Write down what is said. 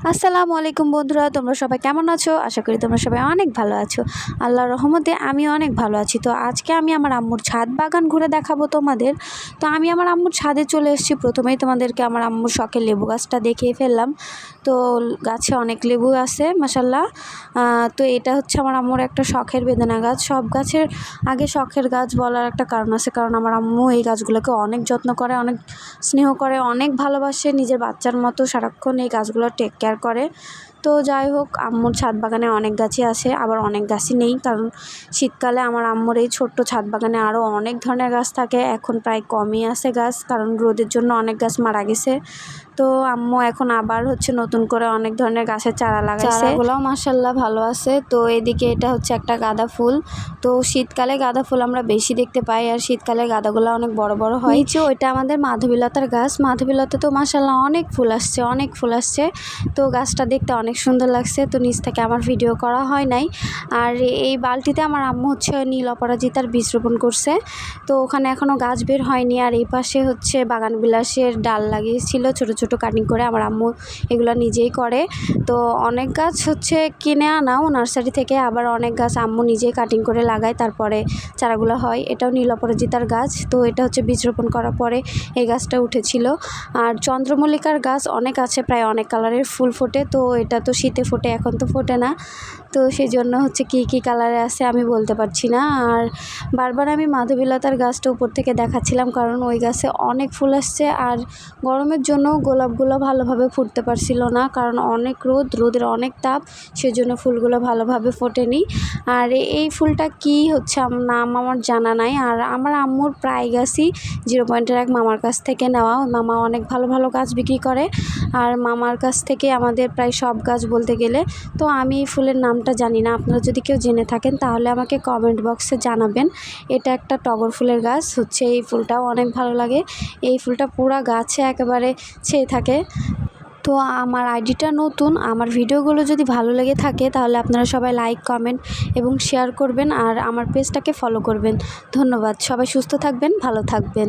আসসালামু আলাইকুম বন্ধুরা, তোমরা সবাই কেমন আছো? আশা করি তোমরা সবাই অনেক ভালো আছো। আল্লাহর রহমতে আমি অনেক ভালো আছি। তো আজকে আমি আমার আম্মুর ছাদ বাগান ঘুরে দেখাবো তোমাদের। তো আমি আমার আম্মুর ছাদে চলে এসেছি। প্রথমেই তোমাদেরকে আমার আম্মুর শখের লেবু গাছটা দেখিয়ে ফেললাম। তো গাছে অনেক লেবু আছে মাশাল্লাহ। তো এটা হচ্ছে আমার আম্মুর একটা শখের বেদানা গাছ। সব গাছের আগে শখের গাছ বলার একটা কারণ আছে, কারণ আমার আম্মু এই গাছগুলোকে অনেক যত্ন করে, অনেক স্নেহ করে, অনেক ভালোবাসে, নিজের বাচ্চার মতো সারাক্ষণ এই গাছগুলো টেক কেয়ার করে। তো যাই হোক, আম্মুর ছাদ বাগানে অনেক গাছই আছে, আবার অনেক গাছই নেই, কারণ শীতকালে আমার আম্মুর এই ছোট্ট ছাদ বাগানে আরও অনেক ধরনের গাছ থাকে। এখন প্রায় কমই আছে গাছ, কারণ রোদের জন্য অনেক গাছ মারা গেছে। তো আম্মু এখন আবার হচ্ছে নতুন করে অনেক ধরনের গাছের চারা লাগাইছে, চারাগুলোও মাশাল্লাহ ভালো আছে। তো এদিকে এটা হচ্ছে একটা গাঁদা ফুল। তো শীতকালে গাঁদা ফুল আমরা বেশি দেখতে পাই, আর শীতকালে গাঁদাগুলো অনেক বড় বড় হয়। নিচে ওইটা আমাদের মাধবীলতার গাছ। মাধবীলতা তো মাশাল্লাহ অনেক ফুল আসছে, অনেক ফুল আসছে। তো গাছটা দেখতে অনেক সুন্দর লাগছে। তো নিচ থেকে আমার ভিডিও করা হয় নাই। আর এই বালতিতে আমার আম্মু হচ্ছে নীল অপরাজিতার বীজ রোপণ করছে। তো ওখানে এখনও গাছ বের হয়নি। আর এই পাশে হচ্ছে বাগান বিলাসের ডাল লাগিয়েছিল ছোট ছোট কাটিং করে, আমার আম্মু এগুলো নিজেই করে। তো অনেক গাছ হচ্ছে কিনে আনাও নার্সারি থেকে, আবার অনেক গাছ আম্মু নিজেই কাটিং করে লাগায়, তারপরে চারাগুলো হয়। এটাও নীল অপরাজিতার গাছ। তো এটা হচ্ছে বীজ রোপণ করার পরে এই গাছটা উঠেছিল। আর চন্দ্রমল্লিকার গাছ অনেক আছে, প্রায় অনেক কালারের ফুল ফোটে। তো এটা তো শীতে ফোটে, এখন তো ফোটে না। তো সেই জন্য হচ্ছে কী কালারে আছে আমি বলতে পারছি না। আর বারবার আমি মাধবীলতার গাছটা উপর থেকে দেখাচ্ছিলাম, কারণ ওই গাছে অনেক ফুল আসছে। আর গরমের জন্য গোলাপগুলো ভালোভাবে ফুটতে পারছিল না, কারণ অনেক রোদের অনেক তাপ, সেজন্য ফুলগুলো ভালোভাবে ফোটেনি। আর এই ফুলটা কি হচ্ছে নাম আমার জানা নাই। আর আমার আম্মুর প্রায় গাছই 0.1 মামার কাছ থেকে নেওয়া। মামা অনেক ভালো ভালো গাছ বিক্রি করে, আর মামার কাছ থেকে আমাদের প্রায় সব গাছ বলতে গেলে। তো আমি এই ফুলের নামটা জানি না, আপনারা যদি কেউ জেনে থাকেন তাহলে আমাকে কমেন্ট বক্সে জানাবেন। এটা একটা টগর ফুলের গাছ হচ্ছে, এই ফুলটাও অনেক ভালো লাগে। এই ফুলটা পুরা গাছে একেবারে ছেয়ে থাকে। তো আমার আইডিটা নতুন, আমার ভিডিওগুলো যদি ভালো লেগে থাকে তাহলে আপনারা সবাই লাইক, কমেন্ট এবং শেয়ার করবেন, আর আমার পেজটাকে ফলো করবেন। ধন্যবাদ। সবাই সুস্থ থাকবেন, ভালো থাকবেন।